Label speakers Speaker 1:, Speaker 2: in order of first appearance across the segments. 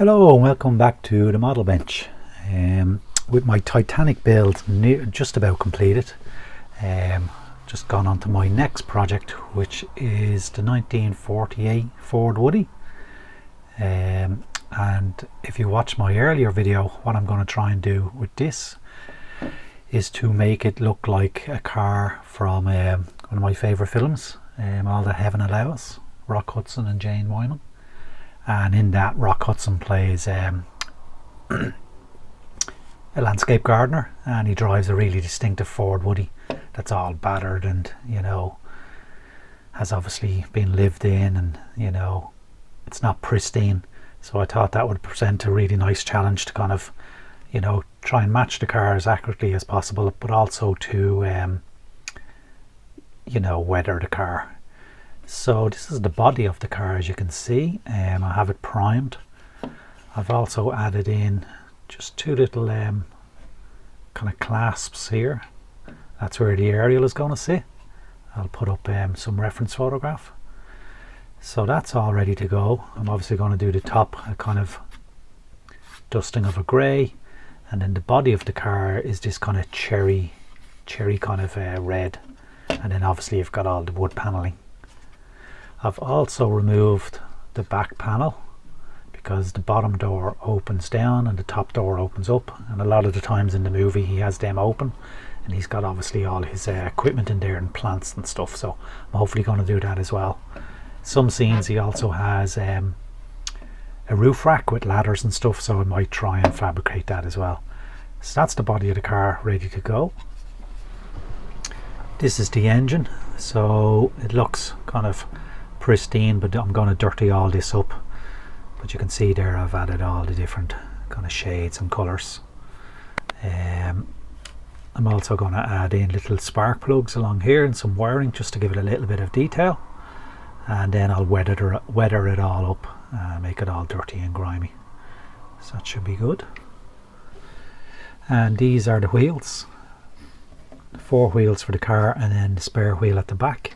Speaker 1: Hello and welcome back to the model bench. With my Titanic build just about completed, just gone on to my next project, which is the 1948 Ford Woody. And if you watch my earlier video, what I'm going to try and do with this is to make it look like a car from one of my favourite films, All That Heaven Allows, Rock Hudson and Jane Wyman. And in that, Rock Hudson plays a landscape gardener, and he drives a really distinctive Ford Woody that's all battered and, you know, has obviously been lived in, and, you know, it's not pristine. So I thought that would present a really nice challenge to kind of, you know, try and match the car as accurately as possible, but also to you know, weather the car. So this is the body of the car, as you can see. I have it primed. I've also added in just two little kind of clasps here. That's where the aerial is going to sit. I'll put up some reference photograph. So that's all ready to go. I'm obviously going to do the top, a kind of dusting of a grey, and then the body of the car is this kind of cherry kind of red, and then obviously you've got all the wood paneling. I've also removed the back panel because the bottom door opens down and the top door opens up, and a lot of the times in the movie he has them open, and he's got obviously all his equipment in there and plants and stuff, so I'm hopefully going to do that as well. Some scenes he also has a roof rack with ladders and stuff, so I might try and fabricate that as well. So that's the body of the car ready to go. This is the engine, so it looks kind of pristine, but I'm going to dirty all this up. But you can see there I've added all the different kind of shades and colours. I'm also going to add in little spark plugs along here and some wiring just to give it a little bit of detail, and then I'll weather it all up, make it all dirty and grimy. So that should be good. And these are the wheels, 4 wheels for the car, and then the spare wheel at the back.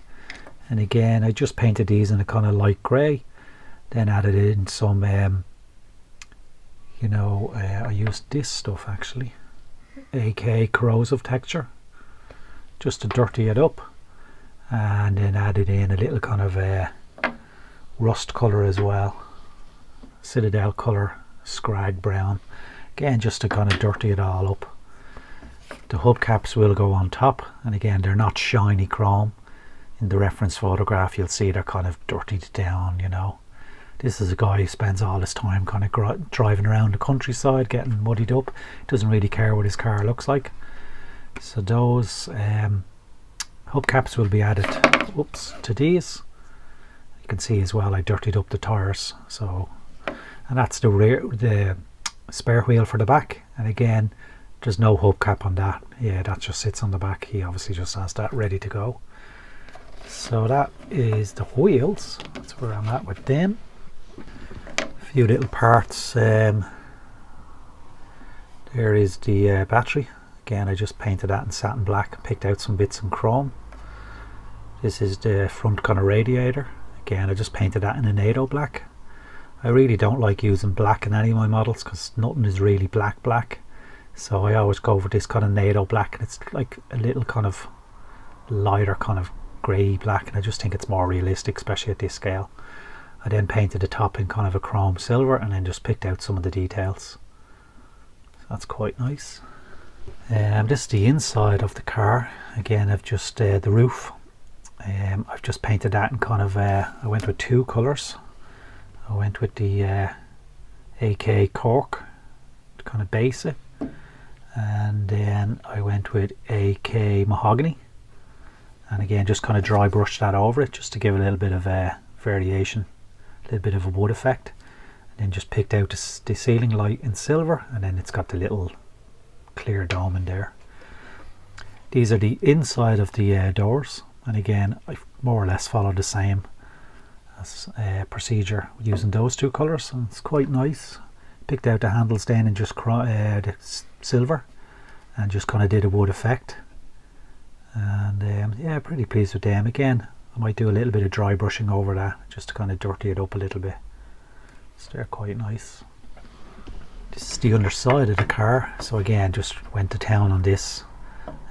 Speaker 1: And again, I just painted these in a kind of light grey, then added in some you know, I used this stuff actually, aka corrosive texture, just to dirty it up, and then added in a little kind of rust colour as well, Citadel colour, scrag brown, again just to kind of dirty it all up. The hubcaps will go on top, and again they're not shiny chrome. In the reference photograph you'll see they're kind of dirtied down, you know. This is a guy who spends all his time kind of driving around the countryside getting muddied up. Doesn't really care what his car looks like. So those hubcaps will be added to these. You can see as well I dirtied up the tyres. So, and that's the spare wheel for the back, and again there's no hubcap on that. Yeah, that just sits on the back. He obviously just has that ready to go. So that is the wheels. That's where I'm at with them. A few little parts. There is the battery. Again, I just painted that in satin black, picked out some bits in chrome. This is the front kind of radiator. Again, I just painted that in a NATO black. I really don't like using black in any of my models because nothing is really black. So I always go for this kind of NATO black, and it's like a little kind of lighter kind of grey black, and I just think it's more realistic, especially at this scale. I then painted the top in kind of a chrome silver, and then just picked out some of the details. So that's quite nice. This is the inside of the car. Again, I've just the roof. I've just painted that in kind of I went with 2 colours. I went with the AK cork to kind of base it, and then I went with AK mahogany, and again just kind of dry brush that over it just to give a little bit of variation, a little bit of a wood effect, and then just picked out the ceiling light in silver, and then it's got the little clear dome in there. These are the inside of the doors, and again I more or less follow the same as procedure using those 2 colours, and it's quite nice. Picked out the handles then in just the silver, and just kind of did a wood effect. And yeah, pretty pleased with them. Again, I might do a little bit of dry brushing over that just to kind of dirty it up a little bit. So they're quite nice. This is the underside of the car. So again, just went to town on this.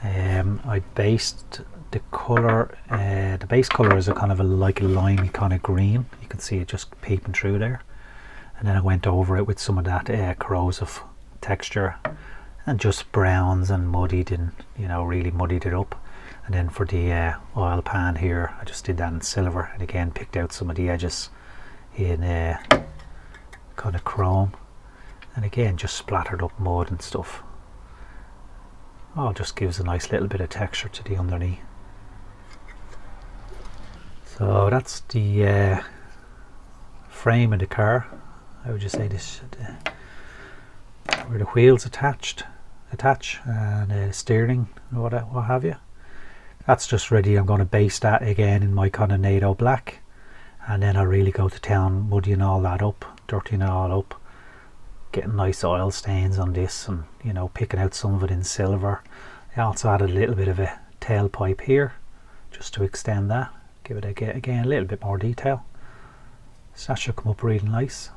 Speaker 1: I based the colour, the base colour is a kind of like a limey kind of green. You can see it just peeping through there. And then I went over it with some of that corrosive texture and just browns and muddied, and you know, really muddied it up. And then for the oil pan here, I just did that in silver, and again picked out some of the edges in kind of chrome, and again just splattered up mud and stuff. Oh, just gives a nice little bit of texture to the underneath. So that's the frame of the car. How would you say this? Where the wheels attach, and steering, what have you. That's just ready. I'm going to base that again in my kind of NATO black, and then I'll really go to town muddying all that up, dirtying it all up, getting nice oil stains on this, and you know, picking out some of it in silver. I also added a little bit of a tailpipe here just to extend that, give it again a little bit more detail. So that should come up really nice.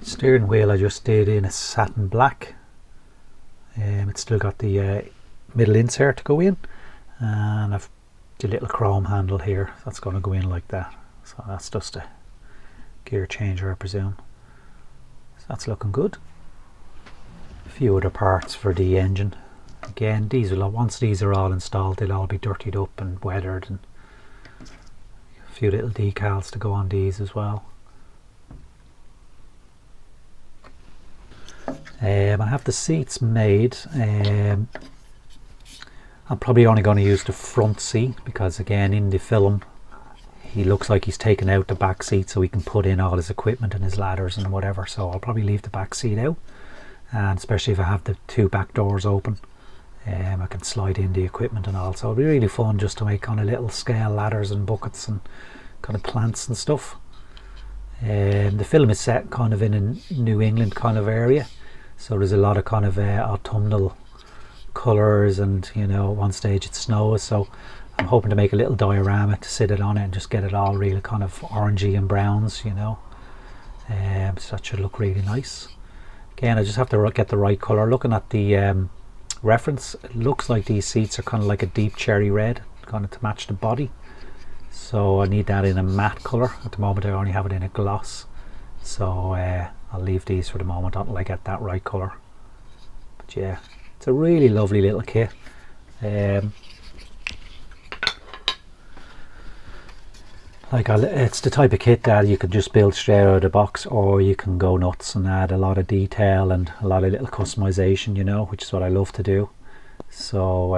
Speaker 1: Steering wheel I just did in a satin black. It's still got the middle insert to go in, and I've the little chrome handle here that's going to go in like that. So that's just a gear changer, I presume. So that's looking good. A few other parts for the engine. Again, these will, once these are all installed, they'll all be dirtied up and weathered, and a few little decals to go on these as well. I have the seats made. I'm probably only going to use the front seat, because again in the film he looks like he's taken out the back seat so he can put in all his equipment and his ladders and whatever. So I'll probably leave the back seat out, and especially if I have the two back doors open, I can slide in the equipment and all. So it'll be really fun just to make kind of little scale ladders and buckets and kind of plants and stuff. The film is set kind of in a New England kind of area, so there's a lot of kind of autumnal colours, and you know, at one stage it snows, so I'm hoping to make a little diorama to sit it on it and just get it all really kind of orangey and browns, you know. So that should look really nice. Again, I just have to get the right colour. Looking at the reference, it looks like these seats are kind of like a deep cherry red, kind of to match the body. So I need that in a matte colour. At the moment I only have it in a gloss, so I'll leave these for the moment until I get that right colour. But yeah, it's a really lovely little kit. It's the type of kit that you can just build straight out of the box, or you can go nuts and add a lot of detail and a lot of little customization, you know, which is what I love to do. So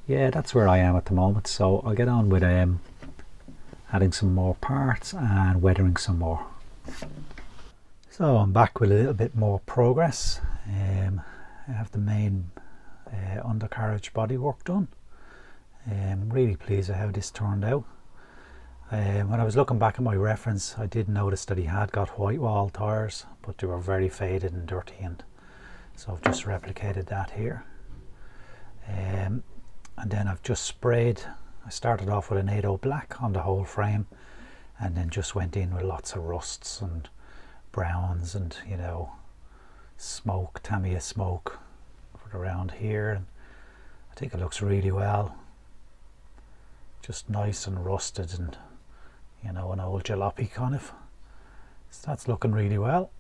Speaker 1: yeah, that's where I am at the moment. So I'll get on with adding some more parts and weathering some more. So I'm back with a little bit more progress. I have the main undercarriage bodywork done. I'm really pleased with how this turned out. When I was looking back at my reference, I did notice that he had got white wall tyres, but they were very faded and dirty, and so I've just replicated that here. And then I've just sprayed. I started off with a NATO black on the whole frame, and then just went in with lots of rusts and browns and, you know, smoke, Tamiya smoke around here, and I think it looks really well. Just nice and rusted, and you know, an old jalopy kind of. So that's looking really well.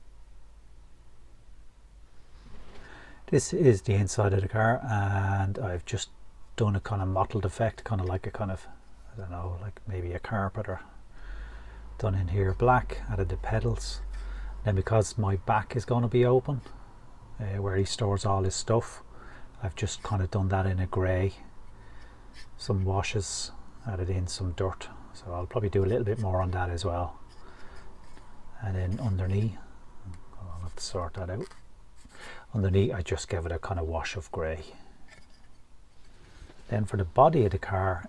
Speaker 1: This is the inside of the car, and I've just done a kind of mottled effect, kind of like a kind of, I don't know, like maybe a carpet, or done in here black. Added the pedals. Then because my back is going to be open, where he stores all his stuff, I've just kind of done that in a grey. Some washes, added in some dirt, so I'll probably do a little bit more on that as well. And then underneath, I'll have to sort that out. Underneath I just gave it a kind of wash of grey. Then for the body of the car,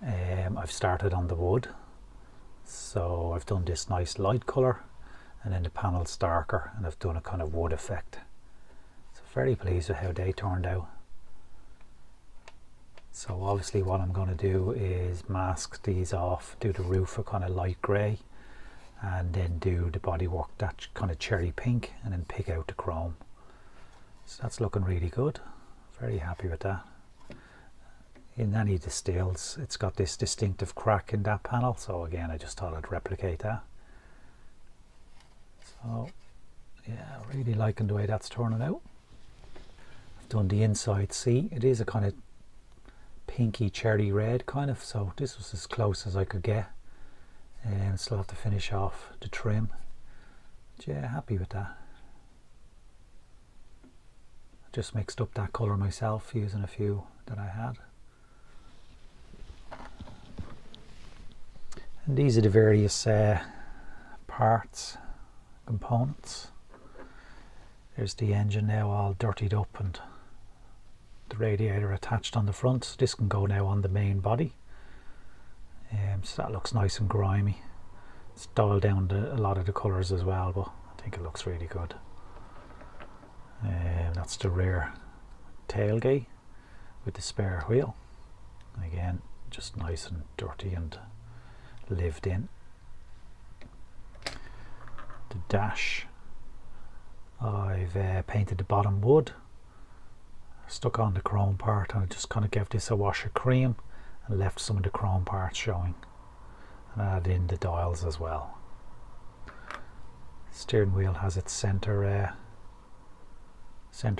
Speaker 1: I've started on the wood, so I've done this nice light colour, and then the panel's darker, and I've done a kind of wood effect. So very pleased with how they turned out. So obviously what I'm going to do is mask these off, do the roof a kind of light grey, and then do the bodywork that kind of cherry pink, and then pick out the chrome. So that's looking really good. Very happy with that. In any of the steels, it's got this distinctive crack in that panel, so again I just thought I'd replicate that. So yeah, really liking the way that's turning out. I've done the inside seat. It is a kind of pinky cherry red kind of, so this was as close as I could get, and still have to finish off the trim. But yeah, happy with that. I just mixed up that colour myself using a few that I had. And these are the various parts, components. There's the engine now all dirtied up and the radiator attached on the front. This can go now on the main body. So that looks nice and grimy. It's dialed down a lot of the colours as well, but I think it looks really good. That's the rear tailgate with the spare wheel. And again, just nice and dirty and lived in. The dash, I've painted the bottom wood, stuck on the chrome part, and I just kind of gave this a wash of cream and left some of the chrome parts showing, and added in the dials as well. Steering wheel has its center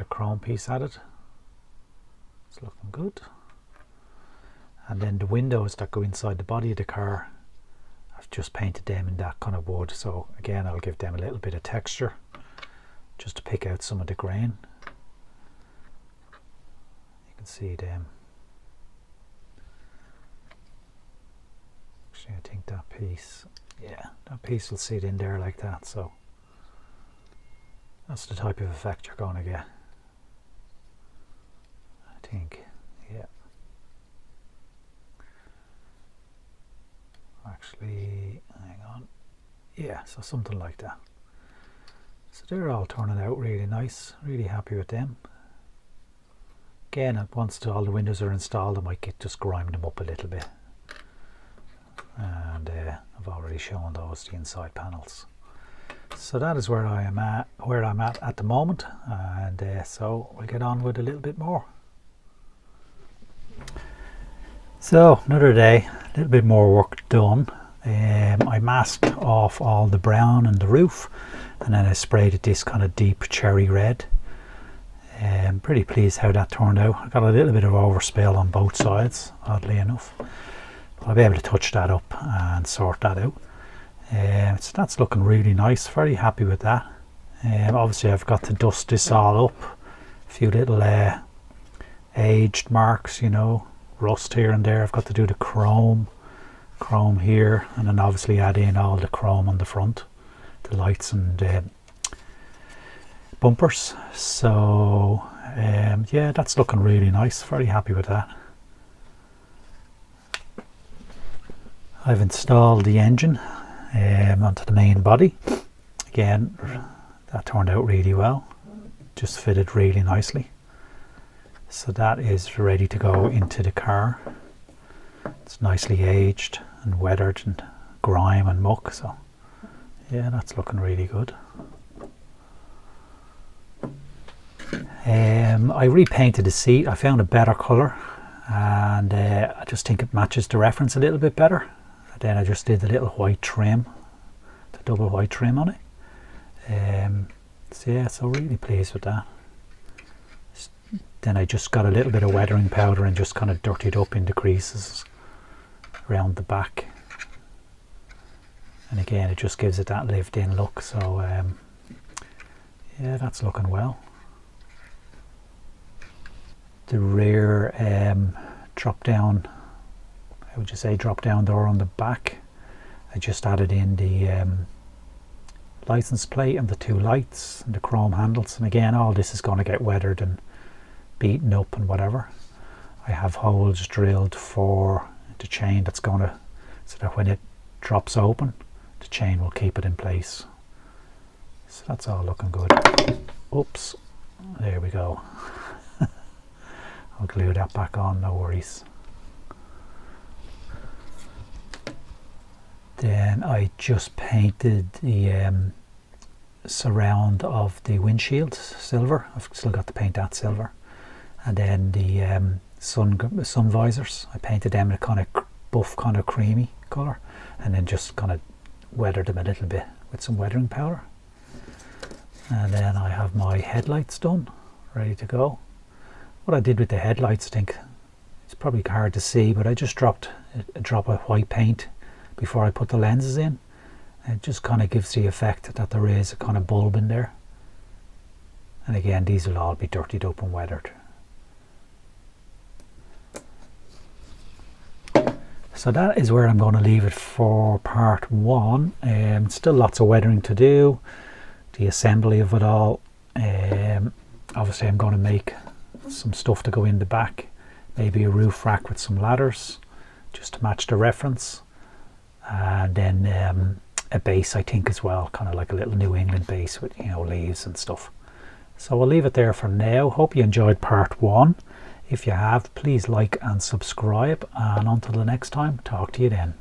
Speaker 1: chrome piece added. It's looking good. And then the windows that go inside the body of the car, I've just painted them in that kind of wood, so again I'll give them a little bit of texture just to pick out some of the grain. You can see them. Actually, I think that piece, yeah, that piece will sit in there like that, so that's the type of effect you're going to get, I think. Yeah. Actually, hang on. Yeah, so something like that. So they're all turning out really nice. Really happy with them. Again, once all the windows are installed, I might just grime them up a little bit. And I've already shown those, the inside panels. So that is where I'm at the moment, and so we'll get on with a little bit more. So another day, a little bit more work done. I masked off all the brown and the roof, and then I sprayed it this kind of deep cherry red. I'm pretty pleased how that turned out. I got a little bit of overspill on both sides, oddly enough. I'll be able to touch that up and sort that out. So that's looking really nice. Very happy with that. Obviously I've got to dust this all up. A few little aged marks, you know, rust here and there. I've got to do the chrome here, and then obviously add in all the chrome on the front, the lights and bumpers. So yeah, that's looking really nice. Very happy with that. I've installed the engine onto the main body. Again, that turned out really well, just fitted really nicely. So that is ready to go into the car. It's nicely aged and weathered and grime and muck, so yeah, that's looking really good. I repainted the seat. I found a better colour, and I just think it matches the reference a little bit better. And then I just did the little white trim, the double white trim on it. So yeah, so really pleased with that. Then I just got a little bit of weathering powder and just kind of dirtied up in the creases around the back. And again, it just gives it that lived in look. So yeah, that's looking well. The rear drop down, how would you say, drop down door on the back, I just added in the license plate and the two lights and the chrome handles. And again, all this is going to get weathered and beaten up and whatever. I have holes drilled for the chain that's going to, so that when it drops open, the chain will keep it in place. So that's all looking good. Oops, there we go. I'll glue that back on, no worries. Then I just painted the surround of the windshield silver. I've still got to paint that silver. And then the sun visors, I painted them in a kind of buff, kind of creamy colour, and then just kind of weathered them a little bit with some weathering powder. And then I have my headlights done, ready to go. What I did with the headlights, I think it's probably hard to see, but I just dropped a drop of white paint before I put the lenses in. It just kind of gives the effect that there is a kind of bulb in there. And again, these will all be dirtied up and weathered. So that is where I'm going to leave it for part 1. Still lots of weathering to do, the assembly of it all. Obviously I'm going to make some stuff to go in the back, maybe a roof rack with some ladders just to match the reference, and then a base, I think, as well, kind of like a little New England base with, you know, leaves and stuff. So we'll leave it there for now. Hope you enjoyed part 1. If you have, please like and subscribe, and until the next time, talk to you then.